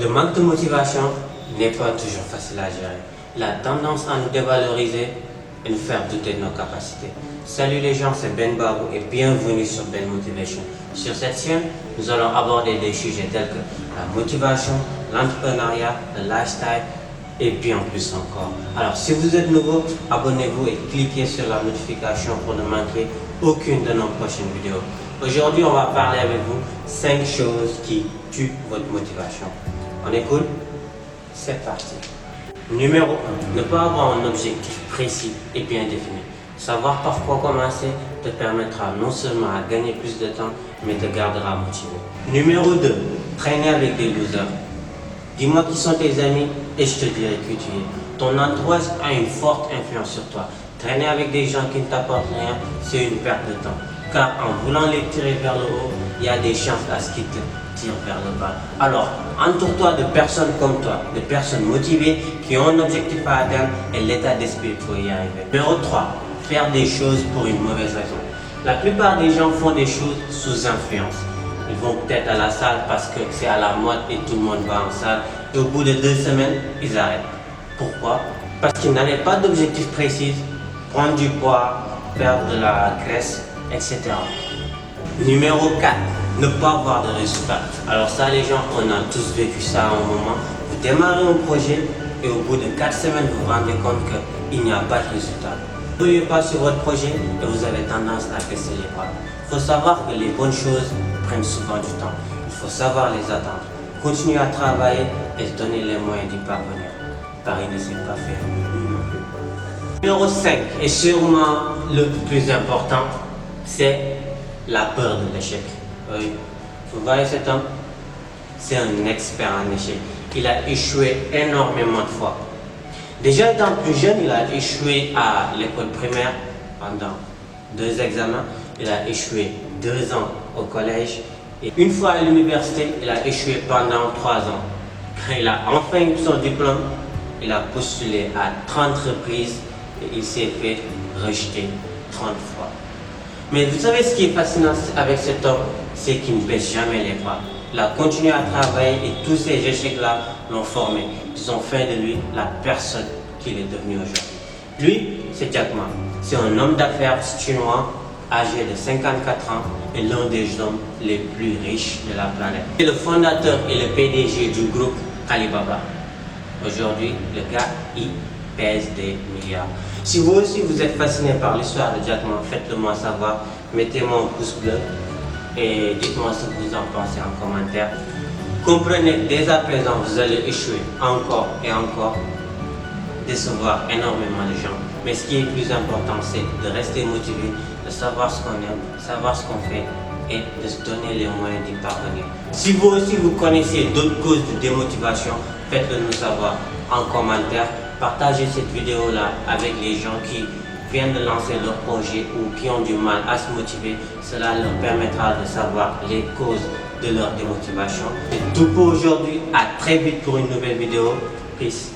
Le manque de motivation n'est pas toujours facile à gérer. Il a tendance à nous dévaloriser et nous faire douter de nos capacités. Salut les gens, c'est Ben Babou et bienvenue sur Ben Motivation. Sur cette chaîne, nous allons aborder des sujets tels que la motivation, l'entrepreneuriat, le lifestyle et bien plus encore. Alors si vous êtes nouveau, abonnez-vous et cliquez sur la notification pour ne manquer aucune de nos prochaines vidéos. Aujourd'hui, on va parler avec vous 5 choses qui tuent votre motivation. On est cool? C'est parti. Numéro 1. Ne pas avoir un objectif précis et bien défini. Savoir par quoi commencer te permettra non seulement à gagner plus de temps, mais te gardera motivé. Numéro 2. Traîner avec des losers. Dis-moi qui sont tes amis et je te dirai qui tu es. Ton entourage a une forte influence sur toi. Traîner avec des gens qui ne t'apportent rien, c'est une perte de temps. Car en voulant les tirer vers le haut, il y a des chances à ce qu'ils te tirent vers le bas. Alors, entoure-toi de personnes comme toi, de personnes motivées qui ont un objectif à atteindre et l'état d'esprit pour y arriver. Numéro 3. Faire des choses pour une mauvaise raison. La plupart des gens font des choses sous influence. Ils vont peut-être à la salle parce que c'est à la mode et tout le monde va en salle. Et au bout de 2 semaines, ils arrêtent. Pourquoi? Parce qu'ils n'avaient pas d'objectif précis, prendre du poids, perdre de la graisse, etc. Numéro 4. Ne pas avoir de résultats. Alors ça les gens, on a tous vécu ça à un moment. Vous démarrez un projet et au bout de 4 semaines, vous vous rendez compte qu'il n'y a pas de résultat. Vous ne pas sur votre projet et vous avez tendance à baisser les bras. Il faut savoir que les bonnes choses prennent souvent du temps. Il faut savoir les attendre. Continuer à travailler et se donner les moyens d'y parvenir. Paris ne s'est pas fait non plus. Numéro 5 et sûrement le plus important, c'est la peur de l'échec. Oui, vous voyez cet homme, c'est un expert en échec. Il a échoué énormément de fois. Déjà étant plus jeune, il a échoué à l'école primaire pendant 2 examens. Il a échoué 2 ans au collège. Et une fois à l'université, il a échoué pendant 3 ans. Quand il a enfin eu son diplôme, il a postulé à 30 reprises et il s'est fait rejeter 30 fois. Mais vous savez ce qui est fascinant avec cet homme, c'est qu'il ne baisse jamais les bras. Il a continué à travailler et tous ces échecs-là l'ont formé. Ils ont fait de lui la personne qu'il est devenu aujourd'hui. Lui, c'est Jack Ma. C'est un homme d'affaires chinois âgé de 54 ans et l'un des hommes les plus riches de la planète. C'est le fondateur et le PDG du groupe Alibaba. Aujourd'hui, le gars, il pèse des milliards. Si vous aussi vous êtes fasciné par l'histoire de Jack Ma, faites-le moi savoir. Mettez-moi un pouce bleu et dites-moi ce que vous en pensez en commentaire. Comprenez, dès à présent, vous allez échouer encore et encore, décevoir énormément de gens. Mais ce qui est plus important, c'est de rester motivé, de savoir ce qu'on aime, savoir ce qu'on fait et de se donner les moyens d'y parvenir. Si vous aussi vous connaissez d'autres causes de démotivation, faites-le nous savoir en commentaire. Partagez cette vidéo-là avec les gens qui viennent de lancer leur projet ou qui ont du mal à se motiver. Cela leur permettra de savoir les causes de leur démotivation. C'est tout pour aujourd'hui. À très vite pour une nouvelle vidéo. Peace.